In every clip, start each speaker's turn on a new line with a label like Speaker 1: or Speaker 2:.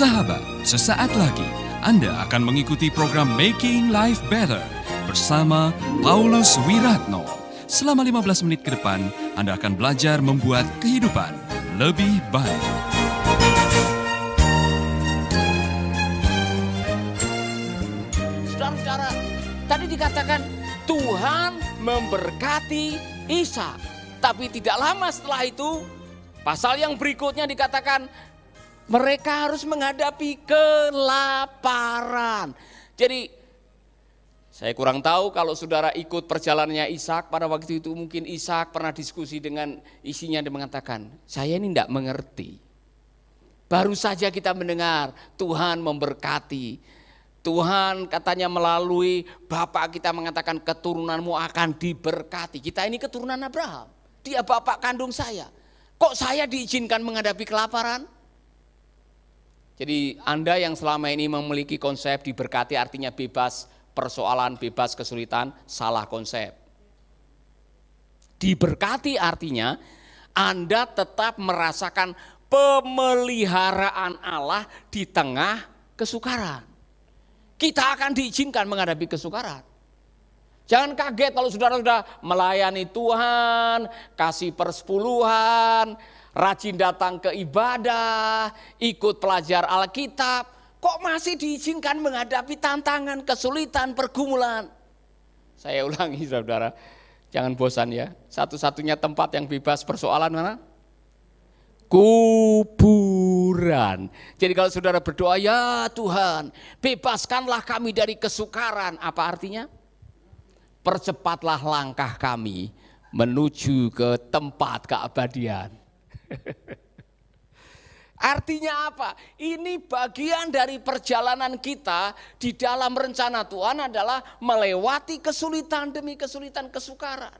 Speaker 1: Sahabat, sesaat lagi Anda akan mengikuti program Making Life Better bersama Paulus Wiratno. Selama 15 menit ke depan, Anda akan belajar membuat kehidupan lebih baik.
Speaker 2: Saudara-saudara, tadi dikatakan Tuhan memberkati Ishak. Tapi tidak lama setelah itu, pasal yang berikutnya dikatakan mereka harus menghadapi kelaparan. Jadi saya kurang tahu kalau saudara ikut perjalanannya Ishak pada waktu itu, mungkin Ishak pernah diskusi dengan isinya dan mengatakan, saya ini tidak mengerti. Baru saja kita mendengar Tuhan memberkati. Tuhan katanya melalui bapak kita mengatakan keturunanmu akan diberkati. Kita ini keturunan Abraham. Dia bapak kandung saya. Kok saya diizinkan menghadapi kelaparan? Jadi Anda yang selama ini memiliki konsep diberkati artinya bebas persoalan, bebas kesulitan, salah konsep. Diberkati artinya Anda tetap merasakan pemeliharaan Allah di tengah kesukaran. Kita akan diizinkan menghadapi kesukaran. Jangan kaget kalau saudara sudah melayani Tuhan, kasih persepuluhan, rajin datang ke ibadah, ikut pelajar Alkitab, kok masih diizinkan menghadapi tantangan, kesulitan, pergumulan. Saya ulangi saudara, jangan bosan ya. Satu-satunya tempat yang bebas persoalan mana? Kuburan. Jadi kalau saudara berdoa, ya Tuhan, bebaskanlah kami dari kesukaran. Apa artinya? Percepatlah langkah kami menuju ke tempat keabadian. Artinya apa? Ini bagian dari perjalanan kita di dalam rencana Tuhan adalah melewati kesulitan demi kesulitan, kesukaran.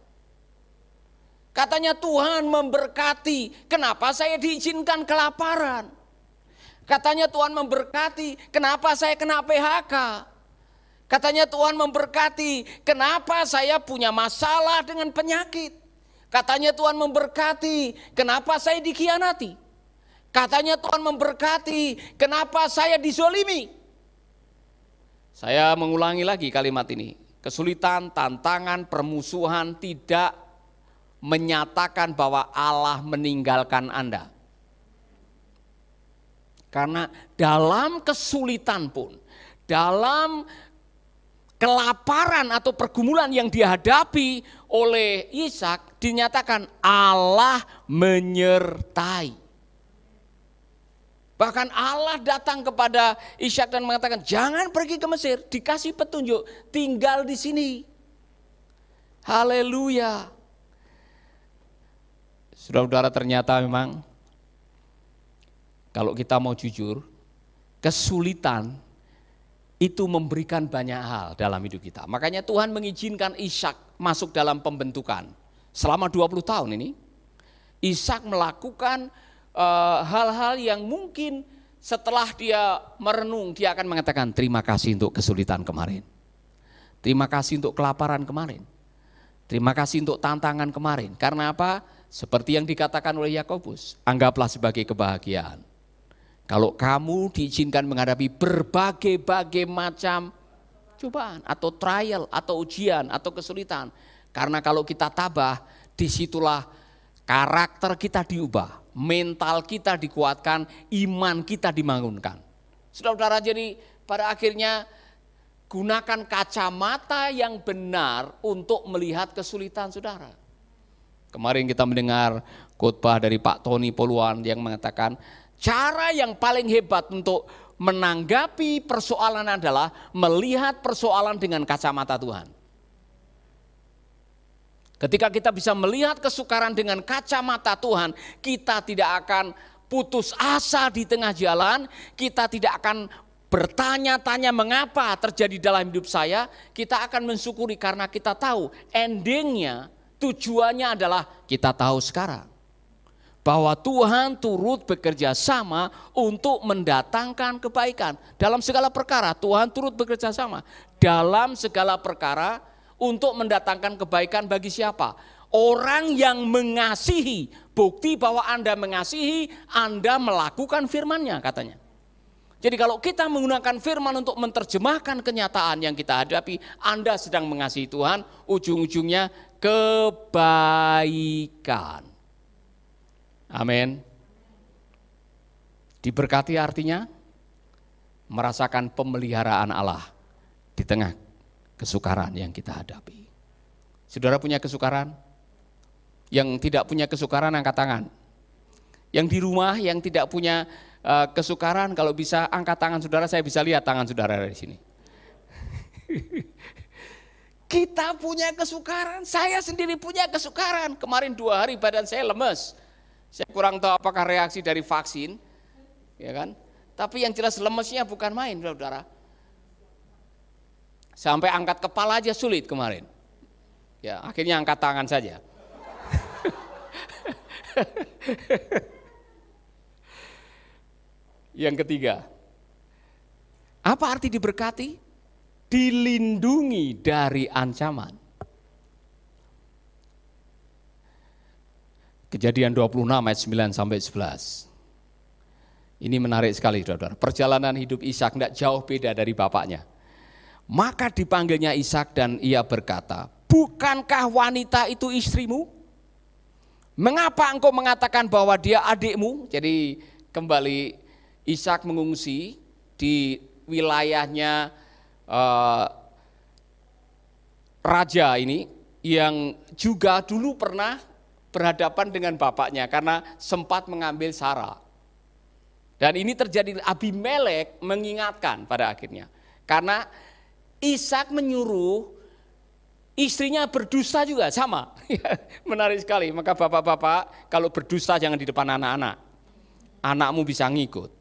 Speaker 2: Katanya Tuhan memberkati, kenapa saya diizinkan kelaparan? Katanya Tuhan memberkati, kenapa saya kena PHK? Katanya Tuhan memberkati, kenapa saya punya masalah dengan penyakit? Katanya Tuhan memberkati, kenapa saya dikhianati? Katanya Tuhan memberkati, kenapa saya dizolimi? Saya mengulangi lagi kalimat ini. Kesulitan, tantangan, permusuhan tidak menyatakan bahwa Allah meninggalkan Anda. Karena dalam kesulitan pun, dalam kelaparan atau pergumulan yang dihadapi oleh Ishak dinyatakan Allah menyertai. Bahkan Allah datang kepada Ishak dan mengatakan jangan pergi ke Mesir, dikasih petunjuk, tinggal di sini. Haleluya. Saudara-saudara, ternyata memang kalau kita mau jujur, kesulitan itu memberikan banyak hal dalam hidup kita. Makanya Tuhan mengizinkan Ishak masuk dalam pembentukan. Selama 20 tahun ini, Ishak melakukan hal-hal yang mungkin setelah dia merenung, dia akan mengatakan terima kasih untuk kesulitan kemarin. Terima kasih untuk kelaparan kemarin. Terima kasih untuk tantangan kemarin. Karena apa? Seperti yang dikatakan oleh Yakobus, anggaplah sebagai kebahagiaan. Kalau kamu diizinkan menghadapi berbagai macam cobaan atau trial atau ujian atau kesulitan. Karena kalau kita tabah, disitulah karakter kita diubah, mental kita dikuatkan, iman kita dibangunkan. Saudara-saudara, jadi pada akhirnya gunakan kacamata yang benar untuk melihat kesulitan saudara. Kemarin kita mendengar khotbah dari Pak Tony Poluan yang mengatakan, cara yang paling hebat untuk menanggapi persoalan adalah melihat persoalan dengan kacamata Tuhan. Ketika kita bisa melihat kesukaran dengan kacamata Tuhan, kita tidak akan putus asa di tengah jalan, kita tidak akan bertanya-tanya mengapa terjadi dalam hidup saya, kita akan mensyukuri karena kita tahu endingnya, tujuannya adalah kita tahu sekarang bahwa Tuhan turut bekerja sama untuk mendatangkan kebaikan. Dalam segala perkara Tuhan turut bekerja sama. Dalam segala perkara untuk mendatangkan kebaikan bagi siapa? Orang yang mengasihi. Bukti bahwa Anda mengasihi, Anda melakukan firman-Nya katanya. Jadi kalau kita menggunakan firman untuk menerjemahkan kenyataan yang kita hadapi, Anda sedang mengasihi Tuhan, ujung-ujungnya kebaikan. Amin. Diberkati artinya merasakan pemeliharaan Allah di tengah kesukaran yang kita hadapi. Saudara punya kesukaran? Yang tidak punya kesukaran angkat tangan. Yang di rumah yang tidak punya kesukaran, kalau bisa angkat tangan saudara, saya bisa lihat tangan saudara dari sini. Kita punya kesukaran, saya sendiri punya kesukaran. Kemarin 2 hari badan saya lemes. Saya kurang tahu apakah reaksi dari vaksin, ya kan? Tapi yang jelas lemesnya bukan main, saudara. Sampai angkat kepala aja sulit kemarin. Ya, akhirnya angkat tangan saja. Yang ketiga, apa arti diberkati? Dilindungi dari ancaman. Kejadian 26 ayat 9 sampai 11. Ini menarik sekali, saudara. Perjalanan hidup Ishak tidak jauh beda dari bapaknya. Maka dipanggilnya Ishak dan ia berkata, bukankah wanita itu istrimu? Mengapa engkau mengatakan bahwa dia adikmu? Jadi kembali Ishak mengungsi di wilayahnya raja ini yang juga dulu pernah berhadapan dengan bapaknya karena sempat mengambil Sarah. Dan ini terjadi, Abimelek mengingatkan pada akhirnya. Karena Ishak menyuruh istrinya berdusta juga, sama. Menarik sekali, maka bapak-bapak kalau berdusta jangan di depan anak-anak. Anakmu bisa ngikut.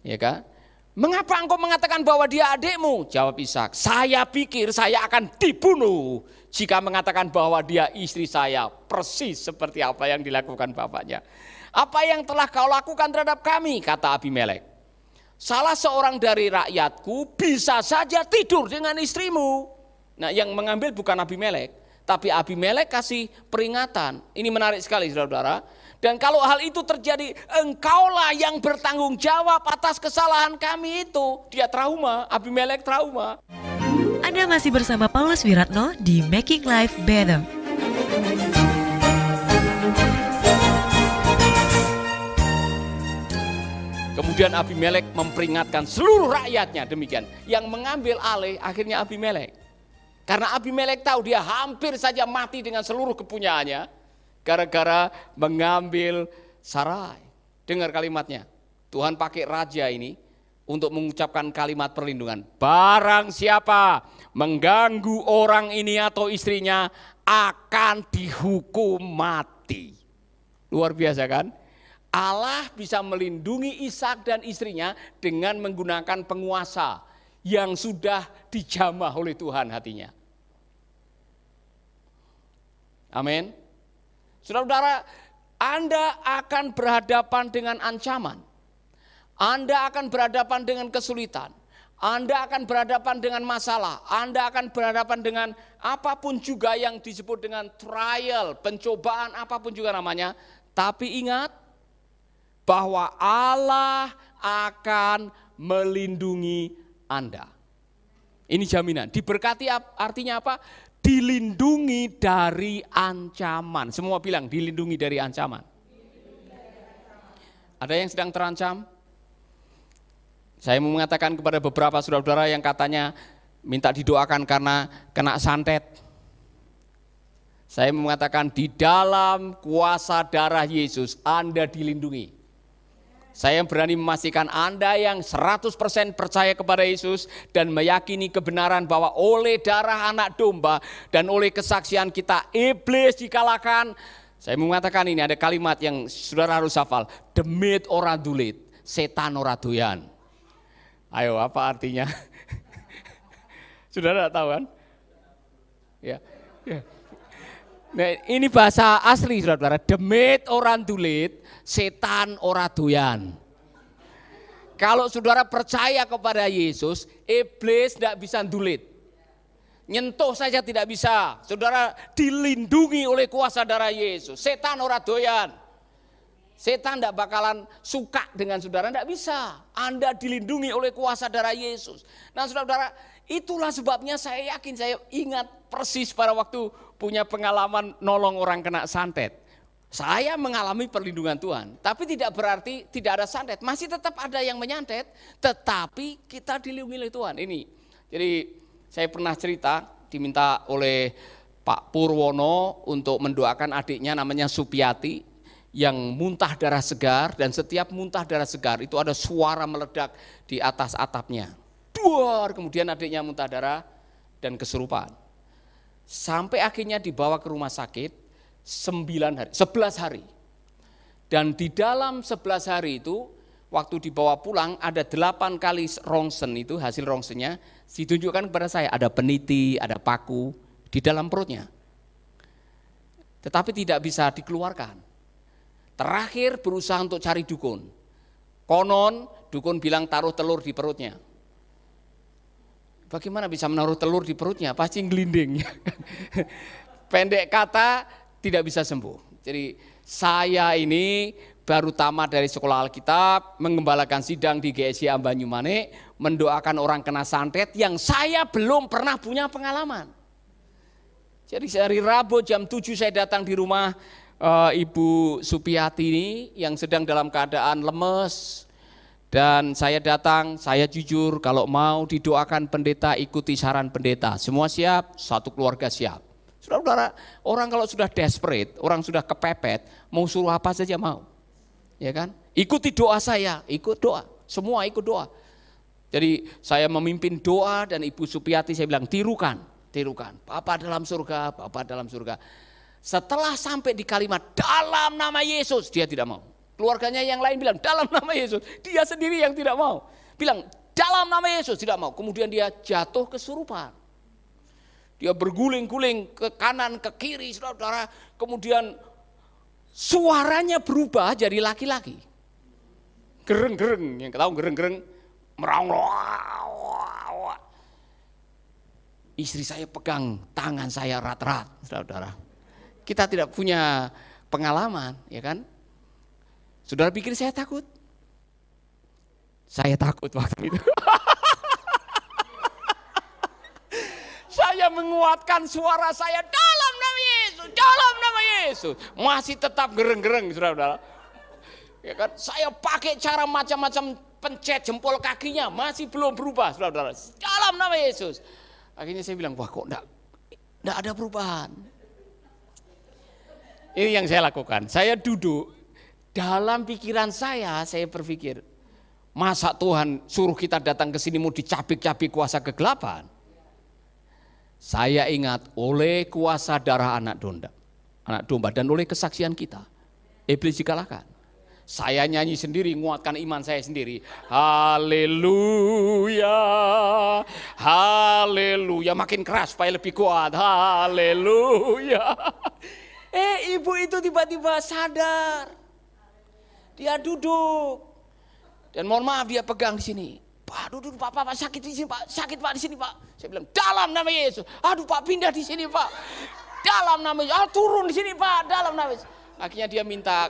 Speaker 2: Ya kan? Mengapa engkau mengatakan bahwa dia adikmu? Jawab Ishak, saya pikir saya akan dibunuh jika mengatakan bahwa dia istri saya, persis seperti apa yang dilakukan bapaknya. Apa yang telah kau lakukan terhadap kami? Kata Abimelek. Salah seorang dari rakyatku bisa saja tidur dengan istrimu. Nah, yang mengambil bukan Abimelek, tapi Abimelek kasih peringatan. Ini menarik sekali, saudara-saudara. Dan kalau hal itu terjadi, engkaulah yang bertanggung jawab atas kesalahan kami itu. Dia trauma, Abimelek trauma.
Speaker 3: Anda masih bersama Paulus Wiratno di Making Life Better.
Speaker 2: Kemudian Abimelek memperingatkan seluruh rakyatnya demikian. Yang mengambil alih akhirnya Abimelek. Karena Abimelek tahu dia hampir saja mati dengan seluruh kepunyaannya. Gara-gara mengambil Sarai. Dengar kalimatnya. Tuhan pakai raja ini untuk mengucapkan kalimat perlindungan. Barang siapa mengganggu orang ini atau istrinya akan dihukum mati. Luar biasa kan? Allah bisa melindungi Ishak dan istrinya dengan menggunakan penguasa yang sudah dijamah oleh Tuhan hatinya. Amin. Saudara-saudara, Anda akan berhadapan dengan ancaman. Anda akan berhadapan dengan kesulitan. Anda akan berhadapan dengan masalah. Anda akan berhadapan dengan apapun juga yang disebut dengan trial, pencobaan, apapun juga namanya. Tapi ingat bahwa Allah akan melindungi Anda. Ini jaminan. Diberkati artinya apa? Dilindungi dari ancaman. Semua bilang dilindungi dari ancaman. Ada yang sedang terancam? Saya mau mengatakan kepada beberapa saudara-saudara yang katanya minta didoakan karena kena santet. Saya mau mengatakan di dalam kuasa darah Yesus Anda dilindungi. Saya berani memastikan Anda yang 100% percaya kepada Yesus dan meyakini kebenaran bahwa oleh darah anak domba dan oleh kesaksian kita iblis dikalahkan. Saya mengatakan ini ada kalimat yang saudara harus hafal. Demit ora dulit, setan ora doyan. Ayo, apa artinya? Saudara tahu kan? Ya. Nah, ini bahasa asli saudara. Demit ora dulit, setan ora doyan. Kalau saudara percaya kepada Yesus, iblis tidak bisa dulit. Nyentuh saja tidak bisa. Saudara dilindungi oleh kuasa darah Yesus. Setan ora doyan. Setan tidak bakalan suka dengan saudara, tidak bisa. Anda dilindungi oleh kuasa darah Yesus. Nah saudara-saudara, itulah sebabnya saya yakin, saya ingat persis pada waktu punya pengalaman nolong orang kena santet. Saya mengalami perlindungan Tuhan, tapi tidak berarti tidak ada santet. Masih tetap ada yang menyantet, tetapi kita dilindungi oleh Tuhan. Ini, jadi saya pernah cerita, diminta oleh Pak Purwono untuk mendoakan adiknya namanya Supiati, yang muntah darah segar, dan setiap muntah darah segar itu ada suara meledak di atas atapnya. Duar, kemudian adiknya muntah darah dan kesurupan. Sampai akhirnya dibawa ke rumah sakit 11 hari. Dan di dalam 11 hari itu, waktu dibawa pulang ada 8 kali rongsen itu, hasil rongsennya ditunjukkan kepada saya. Ada peniti, ada paku di dalam perutnya. Tetapi tidak bisa dikeluarkan. Terakhir berusaha untuk cari dukun. Konon dukun bilang taruh telur di perutnya. Bagaimana bisa menaruh telur di perutnya? Pasti ngelinding. Pendek kata, tidak bisa sembuh. Jadi saya ini baru tamat dari sekolah Alkitab, mengembalakan sidang di GSI Banyumane, mendoakan orang kena santet yang saya belum pernah punya pengalaman. Jadi hari Rabu jam 7 saya datang di rumah Ibu Supiati ini yang sedang dalam keadaan lemes, dan saya datang, saya jujur kalau mau didoakan pendeta ikuti saran pendeta, semua siap, satu keluarga siap. Saudara-saudara, orang kalau sudah desperate, orang sudah kepepet, mau suruh apa saja mau, ya kan? Ikuti doa saya, ikut doa, semua ikut doa. Jadi saya memimpin doa dan Ibu Supiati saya bilang tirukan, Bapa dalam surga, Bapa dalam surga. Setelah sampai di kalimat dalam nama Yesus, dia tidak mau. Keluarganya yang lain bilang dalam nama Yesus, dia sendiri yang tidak mau. Bilang dalam nama Yesus, tidak mau. Kemudian dia jatuh kesurupan. Dia berguling-guling ke kanan, ke kiri, saudara. Kemudian suaranya berubah jadi laki-laki. Gereng-gereng, yang tahu gereng-gereng, meraung. Istri saya pegang tangan saya rat-rat, saudara. Kita tidak punya pengalaman, ya kan? Saudara pikir saya takut? Saya takut waktu itu. Saya menguatkan suara saya dalam nama Yesus, dalam nama Yesus. Masih tetap gereng-gereng, saudara. Ya kan? Saya pakai cara macam-macam, pencet jempol kakinya, masih belum berubah, saudara. Dalam nama Yesus. Akhirnya saya bilang, wah kok enggak ada perubahan. Ini yang saya lakukan, saya duduk, dalam pikiran saya berpikir, masa Tuhan suruh kita datang ke sini mau dicabik-cabik kuasa kegelapan? Saya ingat oleh kuasa darah anak domba dan oleh kesaksian kita, iblis dikalahkan. Saya nyanyi sendiri, menguatkan iman saya sendiri. Haleluya, haleluya, makin keras supaya lebih kuat. Haleluya. Ibu itu tiba-tiba sadar. Dia duduk. Dan mohon maaf dia pegang di sini. Pak, duduk Pak, sakit di sini Pak, sakit Pak di sini Pak. Saya bilang dalam nama Yesus. Aduh Pak, pindah di sini Pak. Dalam nama Yesus. Turun di sini Pak, dalam nama Yesus. Akhirnya dia minta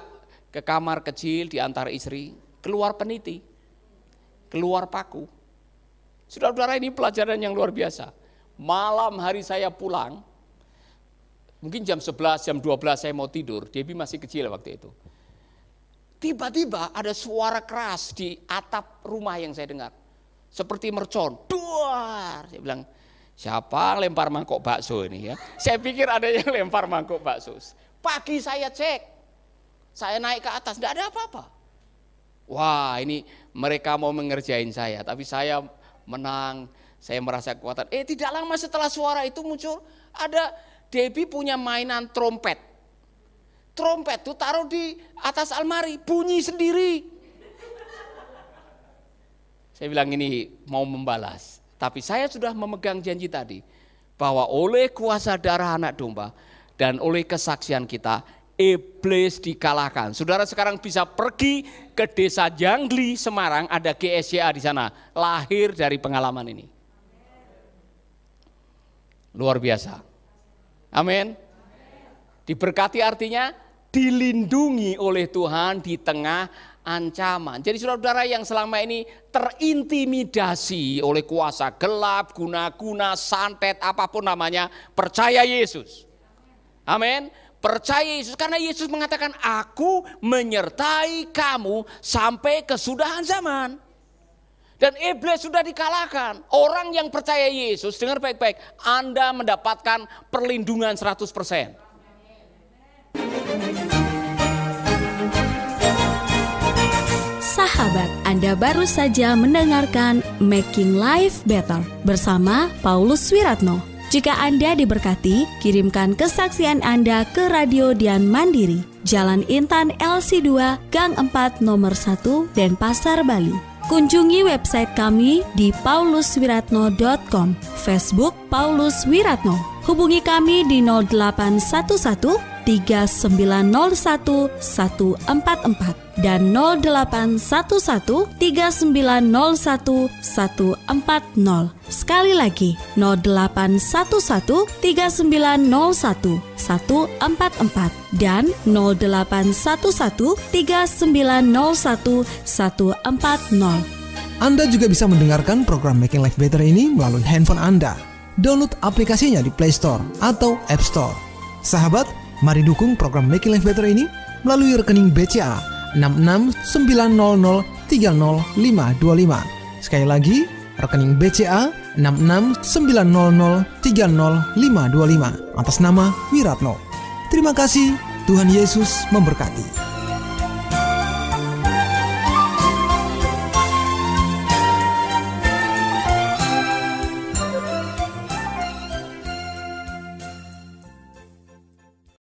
Speaker 2: ke kamar kecil di antara istri, keluar peniti, keluar paku. Saudara-saudara, ini pelajaran yang luar biasa. Malam hari saya pulang, mungkin jam 11, jam 12 saya mau tidur, Debbie masih kecil waktu itu. Tiba-tiba ada suara keras di atap rumah yang saya dengar. Seperti mercon, duar. Saya bilang, siapa lempar mangkok bakso ini ya? Saya pikir ada yang lempar mangkok bakso. Pagi saya cek, saya naik ke atas, tidak ada apa-apa. Wah, ini mereka mau mengerjain saya, tapi saya menang, saya merasa kekuatan. Tidak lama setelah suara itu muncul, ada Debbie punya mainan trompet. Trompet tuh taruh di atas almari, bunyi sendiri. Saya bilang ini mau membalas. Tapi saya sudah memegang janji tadi, bahwa oleh kuasa darah anak domba dan oleh kesaksian kita, iblis dikalahkan. Saudara sekarang bisa pergi ke desa Jangli, Semarang, ada GSCA di sana. Lahir dari pengalaman ini. Luar biasa. Amin. Diberkati artinya dilindungi oleh Tuhan di tengah ancaman. Jadi saudara-saudara yang selama ini terintimidasi oleh kuasa gelap, guna-guna, santet, apapun namanya, percaya Yesus. Amin. Percaya Yesus karena Yesus mengatakan, aku menyertai kamu sampai kesudahan zaman. Dan iblis sudah dikalahkan. Orang yang percaya Yesus, dengar baik-baik, Anda mendapatkan perlindungan 100%.
Speaker 4: Sahabat, Anda baru saja mendengarkan Making Life Better bersama Paulus Wiratno. Jika Anda diberkati, kirimkan kesaksian Anda ke Radio Dian Mandiri, Jalan Intan LC2, Gang 4 Nomor 1, Denpasar, Bali. Kunjungi website kami di pauluswiratno.com, Facebook Paulus Wiratno. Hubungi kami di 0811 3901 144 dan 0811 3901 140. Sekali lagi 0811 3901 144 dan 0811 3901 140.
Speaker 5: Anda juga bisa mendengarkan program Making Life Better ini melalui handphone Anda. Download aplikasinya di Play Store atau App Store. Sahabat, mari dukung program Making Life Better ini melalui rekening BCA 6690300525. Sekali lagi, rekening BCA 6690300525 atas nama Wiratno. Terima kasih, Tuhan Yesus memberkati.